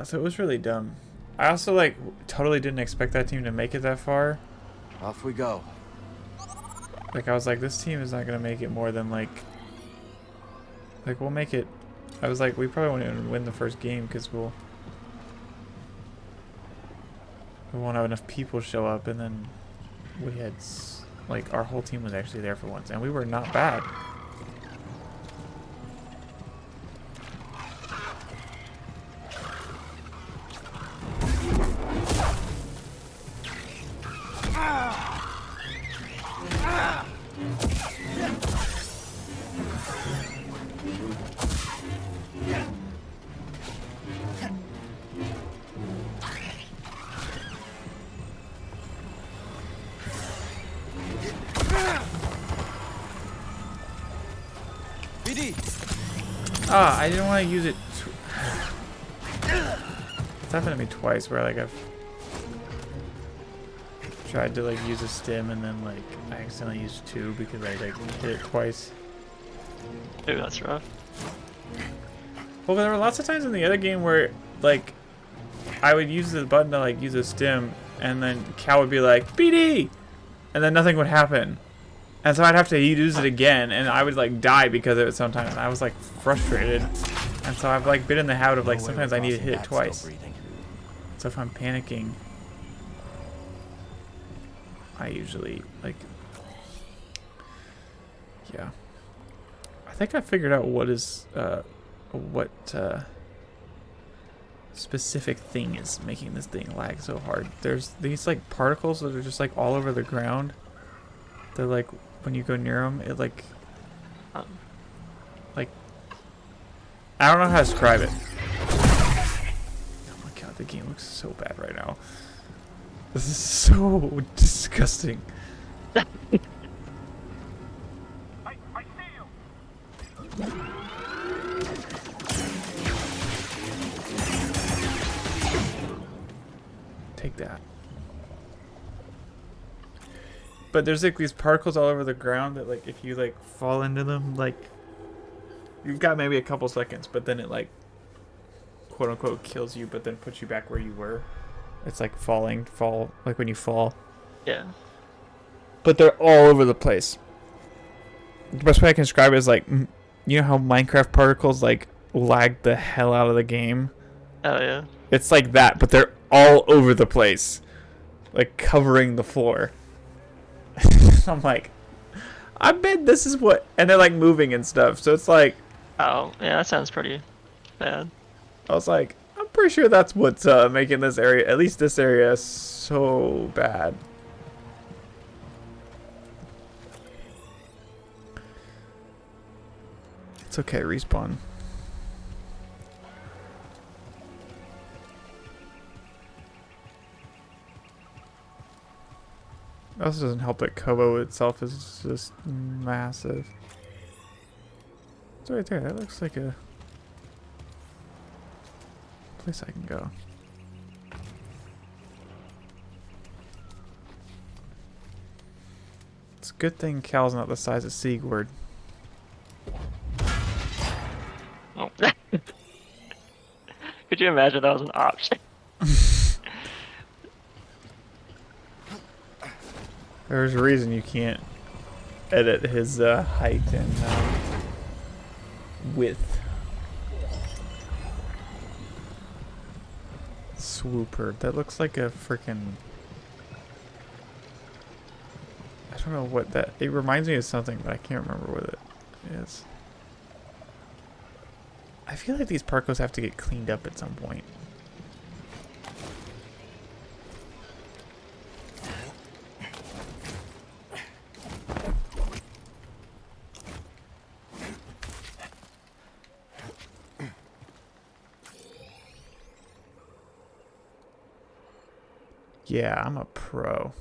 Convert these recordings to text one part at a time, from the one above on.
Yeah, so it was really dumb. I also like totally didn't expect that team to make it that far. Off we go. Like I was like, this team is not gonna make it more than like we'll make it. I was like, we probably won't even win the first game because we won't have enough people show up, and then we had like our whole team was actually there for once, and we were not bad. I didn't want to use it. It's happened to me twice where like I've tried to like use a stim and then like I accidentally used two because I like hit it twice. Ooh, that's rough. Well, there were lots of times in the other game where like I would use the button to like use a stim and then Cal would be like BD, and then nothing would happen. And so I'd have to use it again, and I would like die because of it sometimes. I was like frustrated, and so I've like been in the habit of like sometimes I need to hit it twice. So if I'm panicking, I usually like, yeah. I think I figured out what is what specific thing is making this thing lag so hard. There's these like particles that are just like all over the ground. They're like, when you go near them, it like I don't know how to describe it. Oh my god, the game looks so bad right now. This is so disgusting. I see you. Take that. But there's like these particles all over the ground that like if you like fall into them, like you've got maybe a couple seconds, but then it like quote unquote kills you, but then puts you back where you were. It's like fall like when you fall. Yeah. But they're all over the place. The best way I can describe it is like, you know how Minecraft particles like lag the hell out of the game? Oh yeah. It's like that, but they're all over the place, like covering the floor. I'm like, I bet this is what, and they're like moving and stuff. So it's like, Oh yeah, that sounds pretty bad. I was like, I'm pretty sure that's what's making this area, at least this area, so bad. It's okay, respawn. It also doesn't help that Kobo itself is just massive. It's right there. That looks like a place I can go. It's a good thing Cal's not the size of Sigurd. Oh. Could you imagine that was an option? There's a reason you can't edit his height and width. Swooper. That looks like a freaking... I don't know what that... It reminds me of something, but I can't remember what it is. I feel like these parkos have to get cleaned up at some point. Yeah, I'm a pro.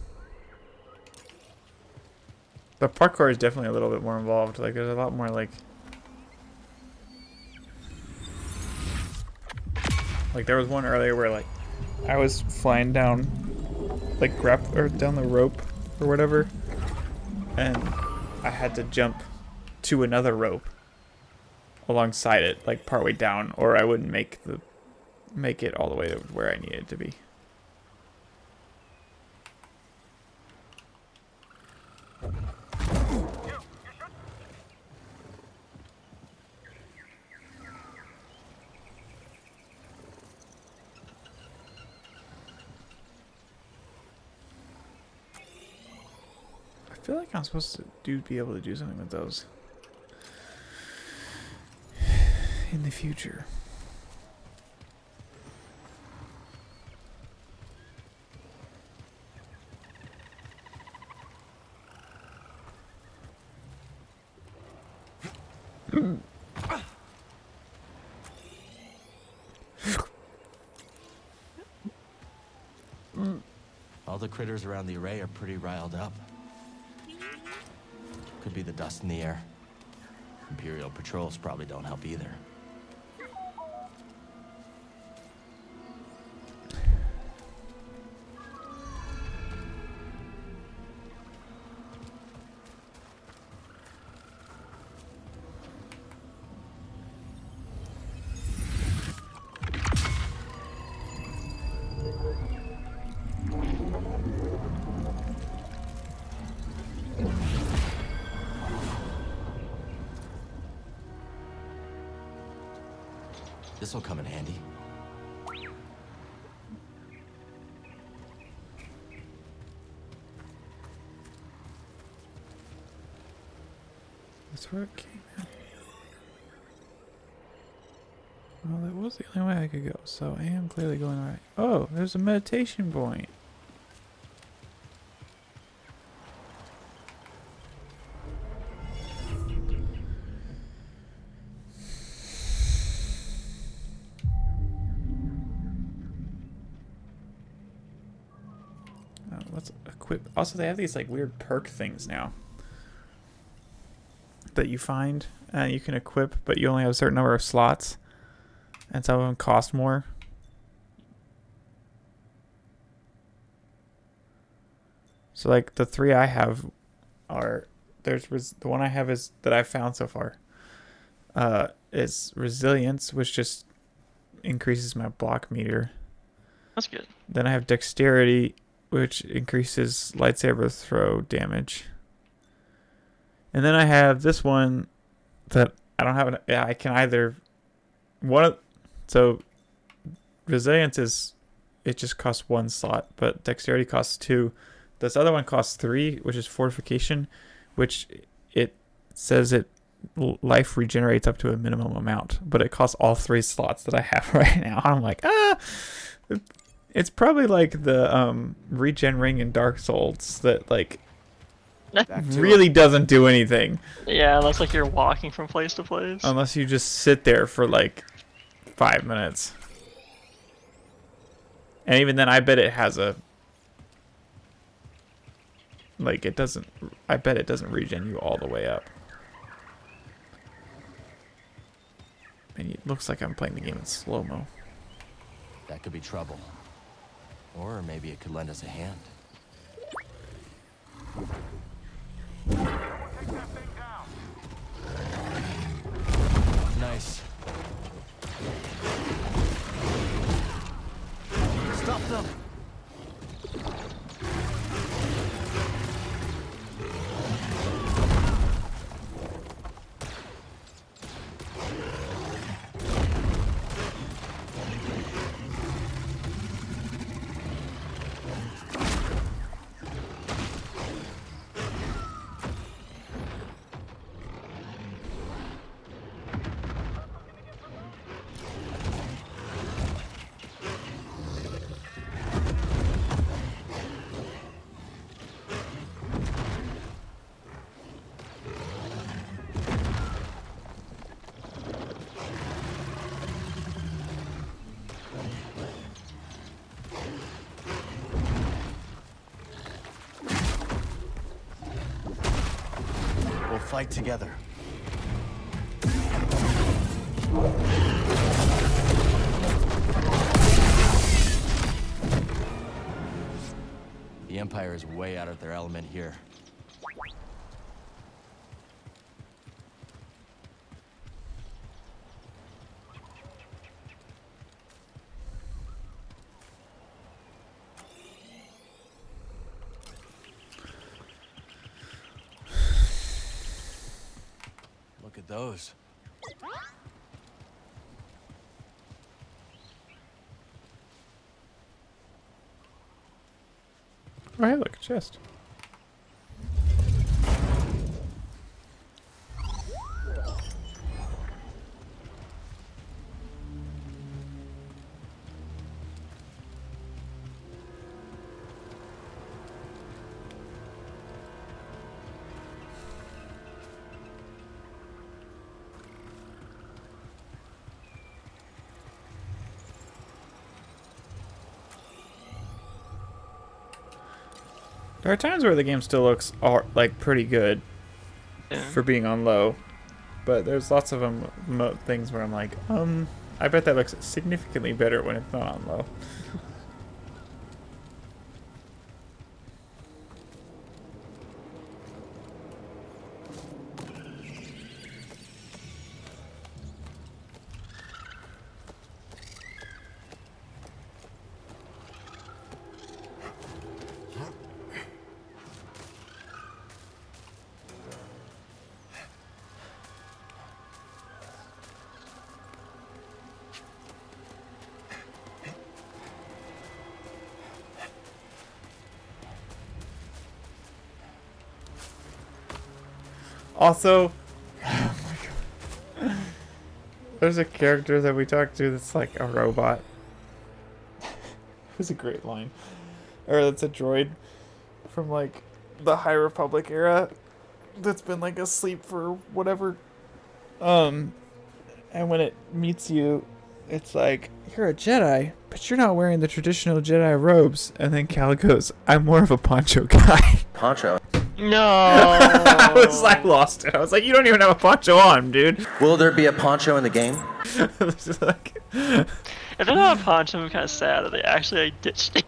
The parkour is definitely a little bit more involved. Like, there's a lot more, like... Like, there was one earlier where, like, I was flying down, like, or down the rope or whatever, and I had to jump to another rope alongside it, like, partway down, or I wouldn't make the make it all the way to where I need it to be. I feel like I'm supposed to be able to do something with those in the future. All the critters around the array are pretty riled up. Could be the dust in the air. Imperial patrols probably don't help either. This'll come in handy. That's where it came in. Well, that was the only way I could go, so I am clearly going right. Oh, there's a meditation point. Let's equip. Also, they have these like weird perk things now that you find and you can equip, but you only have a certain number of slots, and some of them cost more. So, like the 3 I have are the one I have is that I've found so far. Is resilience, which just increases my block meter. That's good. Then I have dexterity, which increases lightsaber throw damage. And then I have this one that I don't have. Yeah, I can either so resilience is, it just costs 1 slot, but dexterity costs 2. This other one costs 3, which is fortification, which it says it life regenerates up to a minimum amount, but it costs all 3 slots that I have right now. I'm like, it's probably like the regen ring in Dark Souls that like really doesn't do anything. Yeah, unless like you're walking from place to place. Unless you just sit there for like 5 minutes. And even then, I bet it has a... Like, it doesn't... I bet it doesn't regen you all the way up. And it looks like I'm playing the game in slow-mo. That could be trouble. Or maybe it could lend us a hand. Take that thing down. Nice. Stop them! We'll fight together. The Empire is way out of their element here. those? Oh, hey, look, a chest. There are times where the game still looks like pretty good Yeah. for being on low, but there's lots of things where I'm like, I bet that looks significantly better when it's not on low. Also, oh my God. There's a character that we talked to that's like a robot. It's a great line. Or that's a droid from like the High Republic era that's been like asleep for whatever. And when it meets you, it's like, you're a Jedi, but you're not wearing the traditional Jedi robes. And then Cal goes, I'm more of a poncho guy. Poncho. No. I was like, lost it. I was like, you don't even have a poncho on, dude. Will there be a poncho in the game? It's like, If they're not a poncho, I'm kind of sad that they actually like, ditched it.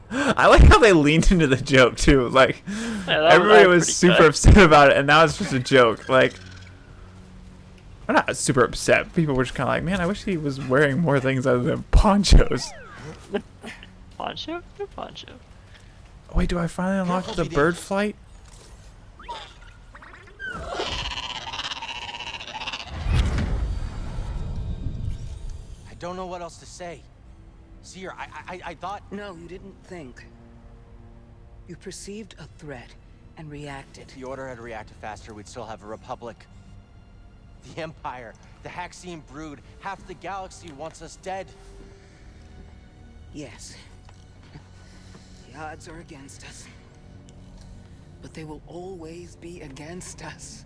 I like how they leaned into the joke too. Like, Yeah, everybody was pretty super good. upset about it, and now it's just a joke. Like, I'm not super upset. People were just kind of like, man, I wish he was wearing more things other than ponchos. Poncho? No poncho. Wait, do I finally unlock the bird flight? I don't know what else to say. Seer, I thought... No, you didn't think. You perceived a threat and reacted. If the Order had reacted faster, we'd still have a Republic. The Empire, the Haxian brood, half the galaxy wants us dead. Yes. The odds are against us. But they will always be against us.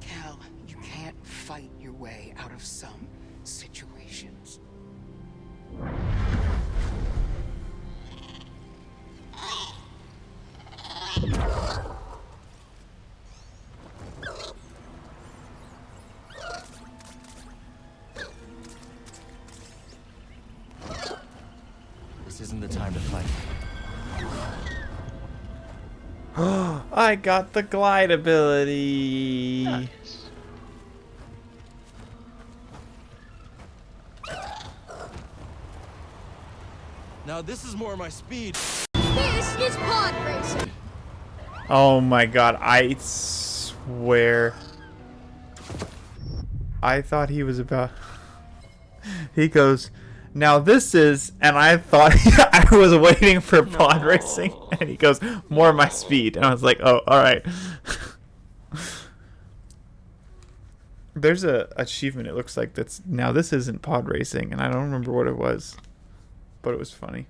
Cal, you can't fight your way out of some situations. This isn't the time to fight. I got the glide ability. Nice. Now this is more my speed. This is pod racing. Oh my God, I swear. I thought he was about... He goes, now this is... And I thought I was waiting for pod racing. And he goes, more my speed. And I was like, oh, alright. There's a achievement, it looks like, that's... Now this isn't pod racing. And I don't remember what it was. But it was funny.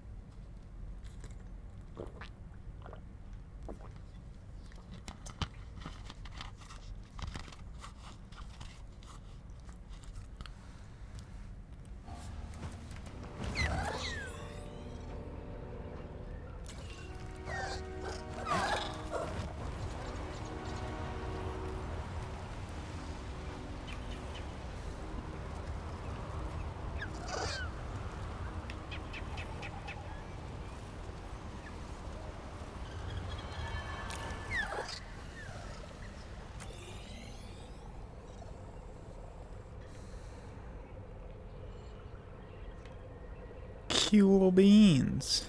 Cool beans.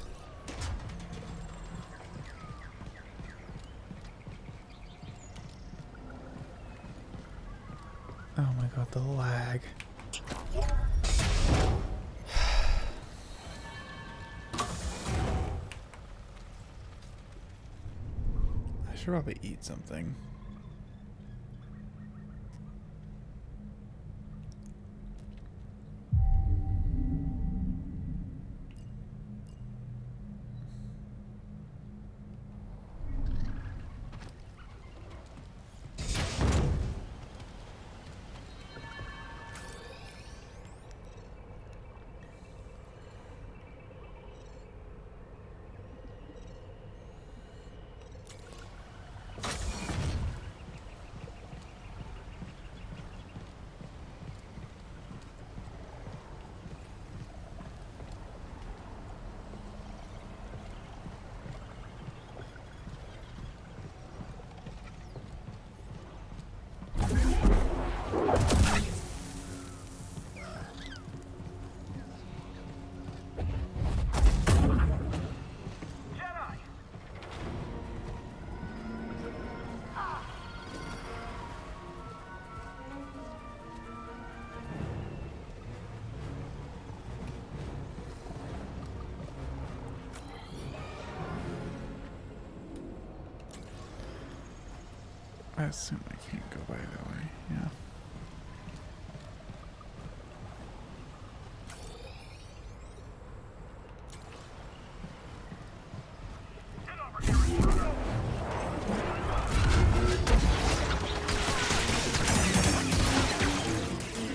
The lag. I should probably eat something. Jedi! I assume I can't go by that way. Yeah. Get over here, intruder!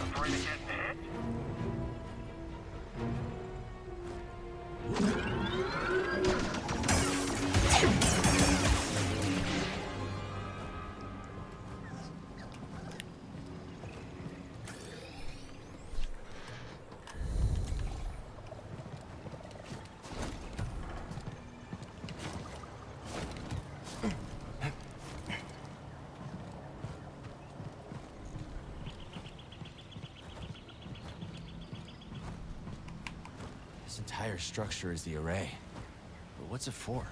Afraid of getting hit? This entire structure is the array. But what's it for?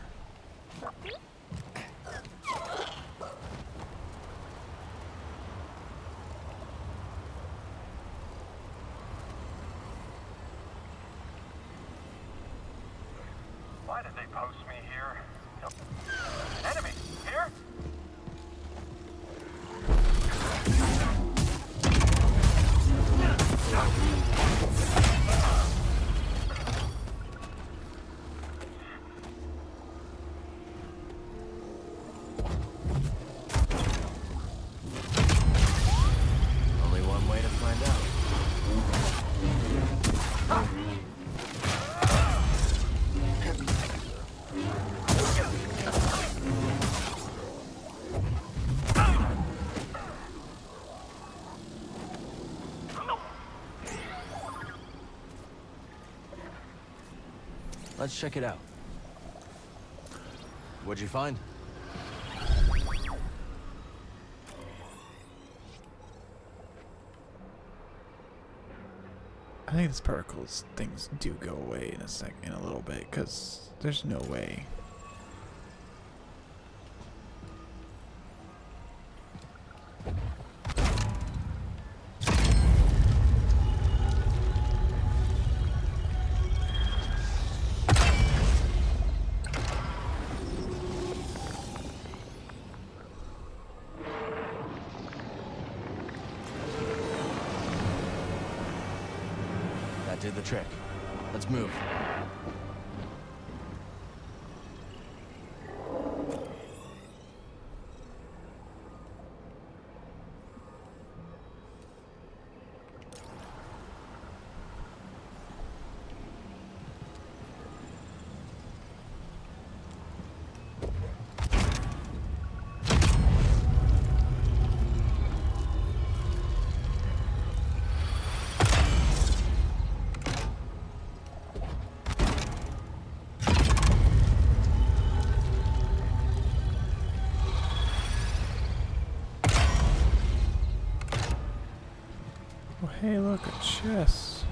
Why did they post me here? Enemy! Here? Only one way to find out. Let's check it out. What'd you find? I think this particles things do go away in a little bit, because there's no way. That did the trick. Let's move. Oh, hey, look, a chest.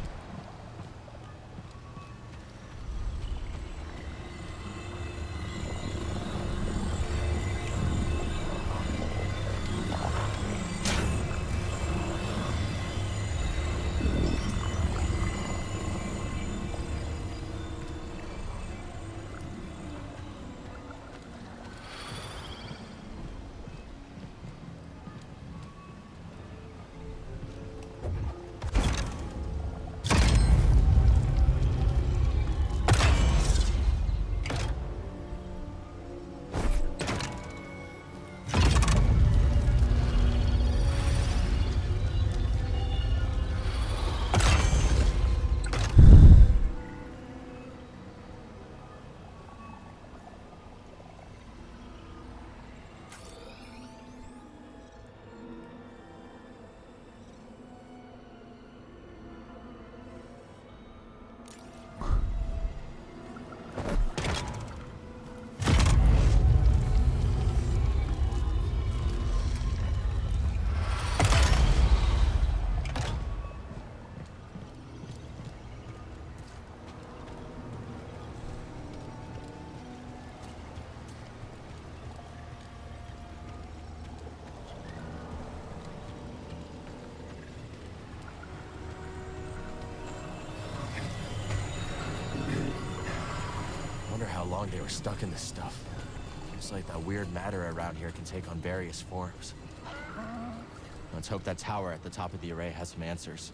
long they were stuck in this stuff. It's like that weird matter around here can take on various forms. Let's hope that tower at the top of the array has some answers.